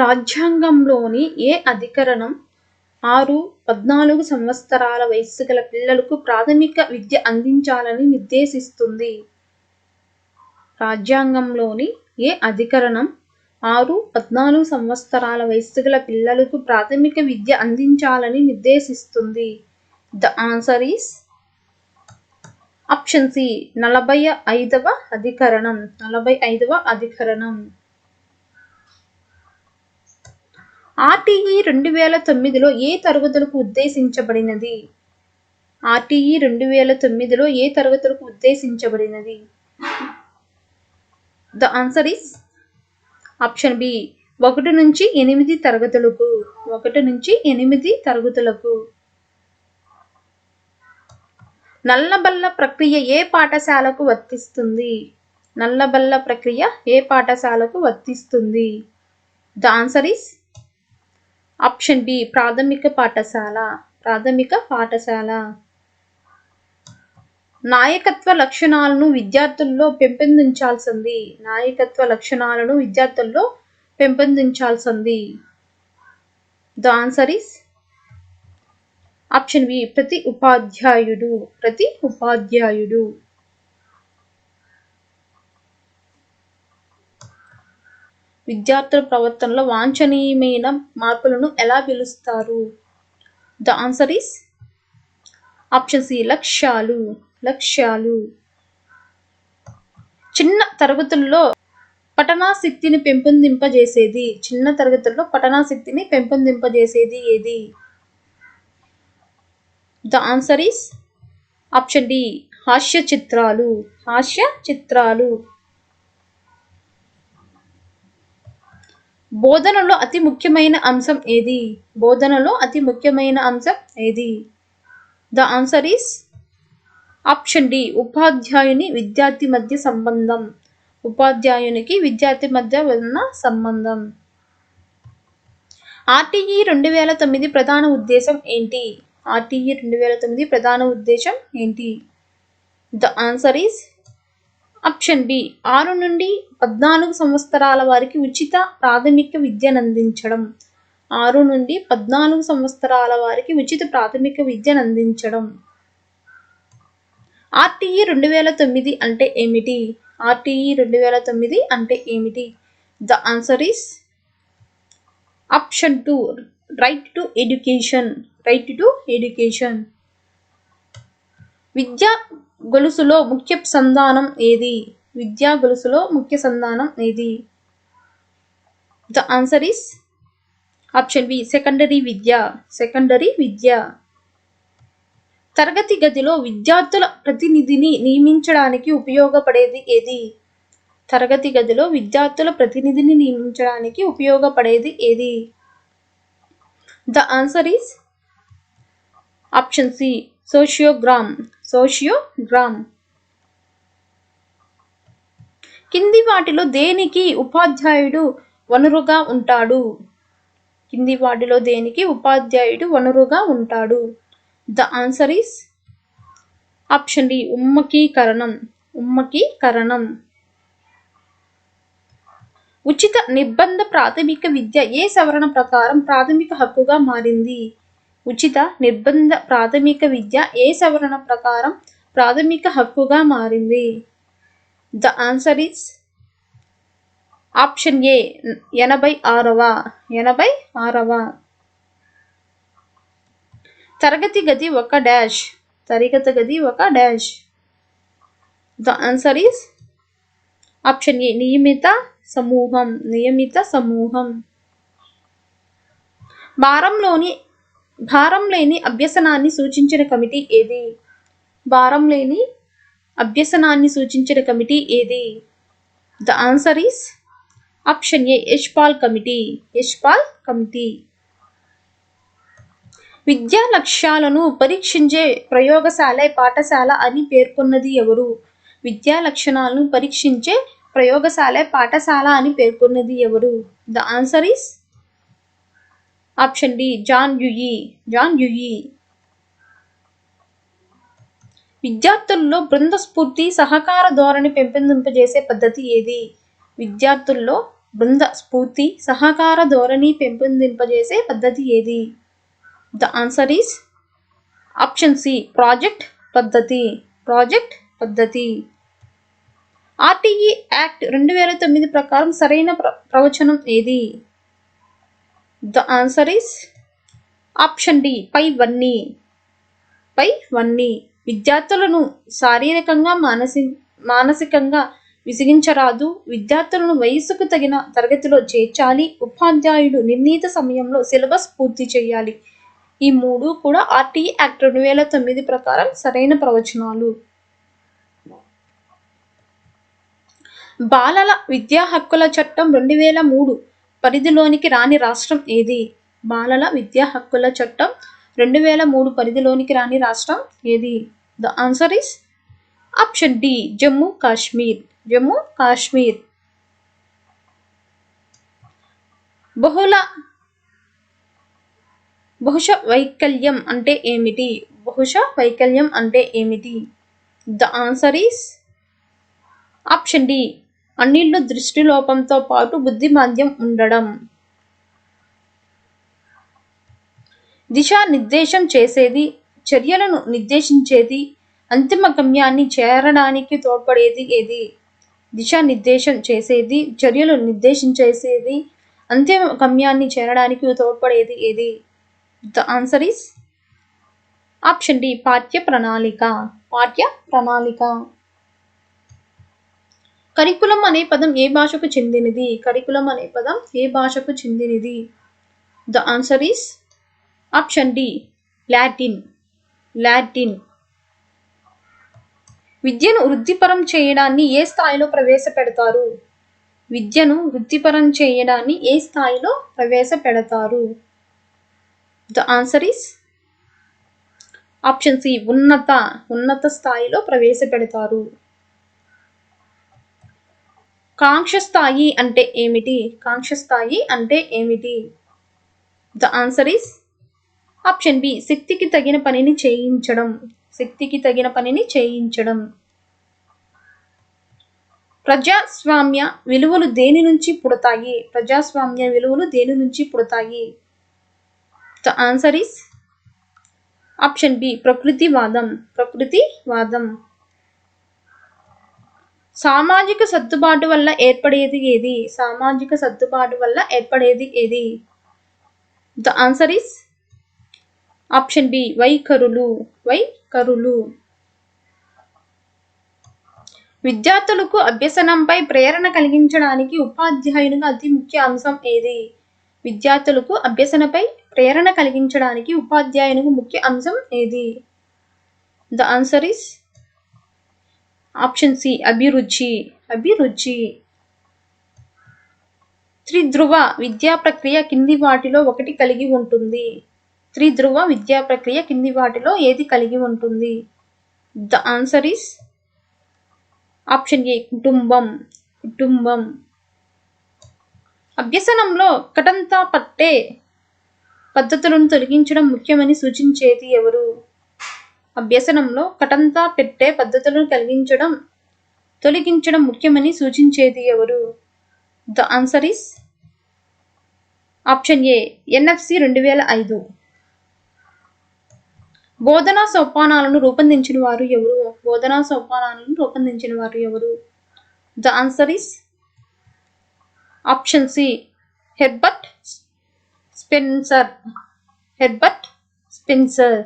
రాజ్యాంగంలోని ఏ అధికరణం 6-14 సంవత్సరాల వయస్సు గల పిల్లలకు ప్రాథమిక విద్య అందించాలని నిర్దేశిస్తుంది? రాజ్యాంగంలోని ఏ అధికరణం 6-14 సంవత్సరాల వయస్సు గల పిల్లలకు ప్రాథమిక విద్య అందించాలని నిర్దేశిస్తుంది? The answer is option C 45వ అధికరణం. 45వ అధికరణం. ఆర్టీఈ 2009లో ఏ తరగతులకు ఉద్దేశించబడినది? ఆర్టీఈ 2009లో ఏ తరగతులకు ఉద్దేశించబడినది? The answer is option B 1 నుంచి 8 తరగతులకు. 1 నుంచి 8 తరగతులకు. నల్లబల్ల ప్రక్రియ ఏ పాఠశాలకు వర్తిస్తుంది? నల్లబల్ల ప్రక్రియ ఏ పాఠశాలకు వర్తిస్తుంది? The answer is option B ప్రాథమిక పాఠశాల. ప్రాథమిక పాఠశాల. నాయకత్వ లక్షణాలను విద్యార్థుల్లో పెంపొందించాల్సింది. నాయకత్వ లక్షణాలను విద్యార్థుల్లో పెంపొందించాల్సింది. The answer is option B ప్రతి ఉపాధ్యాయుడు. ప్రతి ఉపాధ్యాయుడు. విద్యార్థుల ప్రవర్తనలో వాంఛనీయమైన మార్పులను ఎలా పిలుస్తారు? The answer is option C లక్ష్యాలు. లక్ష్యాలు. చిన్న తరగతుల్లో పఠనాసక్తిని పెంపొందింపజేసేది. చిన్న తరగతుల్లో పఠనాసక్తిని పెంపొందింపజేసేది ఏది? The answer is option D హాస్య చిత్రాలు. హాస్య చిత్రాలు. బోధనలో అతి ముఖ్యమైన అంశం ఏది? బోధనలో అతి ముఖ్యమైన అంశం ఏది? The answer is option D ఉపాధ్యాయుని విద్యార్థి మధ్య సంబంధం. ఉపాధ్యాయునికి విద్యార్థి మధ్య ఉన్న సంబంధం. ఆర్టీఈ 2009 ప్రధాన ఉద్దేశం ఏంటి? ఆర్టీఈ 2009 ప్రధాన ఉద్దేశం ఏంటి? The answer is option B 6 నుండి 14 సంవత్సరాల వారికి ఉచిత ప్రాథమిక విద్యను అందించడం. 6 నుండి 14 సంవత్సరాల వారికి ఉచిత ప్రాథమిక విద్యను అందించడం. ఆర్టీఈ 2009 అంటే ఏమిటి? ఆర్టీఈ 2009 అంటే ఏమిటి? The answer is option 2 right to education. Right to education. విద్యా గొలుసులో ముఖ్య సంధానం ఏది? విద్యా గొలుసులో ముఖ్య సంధానం ఏది? The answer is option B secondary విద్య. సెకండరీ విద్య. తరగతి గదిలో విద్యార్థుల ప్రతినిధిని నియమించడానికి ఉపయోగపడేది ఏది? తరగతి గదిలో విద్యార్థుల ప్రతినిధిని నియమించడానికి ఉపయోగపడేది ఏది? The answer is option C sociogram. Sociogram. కింది వాటిలో దేనికి ఉపాధ్యాయుడు వనరుగా ఉంటాడు? కింది వాటిలో దేనికి ఉపాధ్యాయుడు వనరుగా ఉంటాడు? The answer is option D ఉమ్మకీకరణం. ఉమ్మకీకరణం. ఉచిత నిర్బంధ ప్రాథమిక విద్య ఏ సవరణ ప్రకారం ప్రాథమిక హక్కుగా మారింది? ఉచిత నిర్బంధ ప్రాథమిక విద్య ఏ సవరణ ప్రకారం ప్రాథమిక హక్కుగా మారింది? The answer is option A 86వ. 86వ. తరగతి గది ఒక డాష్. తరగతి గది ఒక dash. The answer is option A నియమిత సమూహం. నియమిత సమూహం. భారం లేని అభ్యసనాన్ని సూచించిన కమిటీ ఏది? భారం లేని అభ్యసనాన్ని సూచించిన కమిటీ ఏది? The answer is option A Yashpal committee. Yashpal committee. విద్యా లక్ష్యాలను పరీక్షించే ప్రయోగశాల పాఠశాల అని పేర్కొన్నది ఎవరు? విద్యా లక్షణాలను పరీక్షించే ప్రయోగశాల పాఠశాల అని పేర్కొన్నది ఎవరు? The answer is option D John Dewey. John Dewey. విద్యార్థుల్లో బృంద స్ఫూర్తి సహకార ధోరణి పెంపొందింపజేసే పద్ధతి ఏది? విద్యార్థుల్లో బృంద స్ఫూర్తి, సహకార ధోరణి పెంపొందింపజేసే పద్ధతి ఏది? The answer is option C project పద్ధతి. ప్రాజెక్ట్ పద్ధతి. ఆర్టీఈ యాక్ట్ 2009 ప్రకారం సరైన ప్రవచనం ఏది? The answer is option D పైవన్నీ. విద్యార్థులను శారీరకంగా మానసికంగా విసిగించరాదు. విద్యార్థులను వయస్సుకు తగిన తరగతిలో చేర్చాలి. ఉపాధ్యాయుడు నిర్ణీత సమయంలో సిలబస్ పూర్తి చేయాలి. ఈ 3 కూడా ఆర్టీఈ యాక్ట్ 2009 ప్రకారం సరైన ప్రవచనాలు. బాలల విద్యా హక్కుల చట్టం 2003 పరిధిలోనికి రాని రాష్ట్రం ఏది? బాలల విద్యా హక్కుల చట్టం 2003 పరిధిలోనికి రాని రాష్ట్రం ఏది? The answer is option D Jammu Kashmir. బహుశ వైకల్యం అంటే ఏమిటి? The answer is option D అన్నిళ్ళు దృష్టిలోపంతో పాటు బుద్ధిమాంద్యం ఉండడం. దిశానిర్దేశం చేసేది, చర్యలను నిర్దేశించేది, అంతిమ గమ్యాన్ని చేరడానికి తోడ్పడేది ఏది? దిశానిర్దేశం చేసేది, చర్యలు నిర్దేశించేది, అంతిమ గమ్యాన్ని చేరడానికి తోడ్పడేది ఏది? The answer is option D పాఠ్య ప్రణాళిక. కరికులం అనే పదం ఏ భాషకు చెందినది? The answer is option D Latin. విద్యను వృత్తిపరం చేయడాన్ని ఏ స్థాయిలో ప్రవేశపెడతారు? The answer is option C ఉన్నత స్థాయిలో ప్రవేశపెడతారు. కాంక్ష స్థాయి అంటే ఏమిటి? The answer is option B శక్తికి తగిన పనిని చేయించడం. ప్రజాస్వామ్య విలువలు దేని నుంచి పుడతాయి? The answer is option B ప్రకృతివాదం. సామాజిక సర్దుబాటు వల్ల ఏర్పడేది ఏది? The answer is option B వైఖరులు. విద్యార్థులకు అభ్యసనంపై ప్రేరణ కలిగించడానికి ఉపాధ్యాయునిగా అతి ముఖ్య అంశం ఏది? The answer is option C అభిరుచి. త్రిధ్రువ విద్యా ప్రక్రియ కింది వాటిలో ఏది కలిగి ఉంటుంది? The answer is option A కుటుంబం. అభ్యసనంలో కటంతా పట్టే పద్ధతులను తొలగించడం ముఖ్యమని సూచించేది ఎవరు? తొలగించడం ముఖ్యమని సూచించేది ఎవరు? The answer is option A NFC 2005. బోధనా సోపానాలను రూపొందించిన వారు ఎవరు? The answer is option C Herbert Spencer.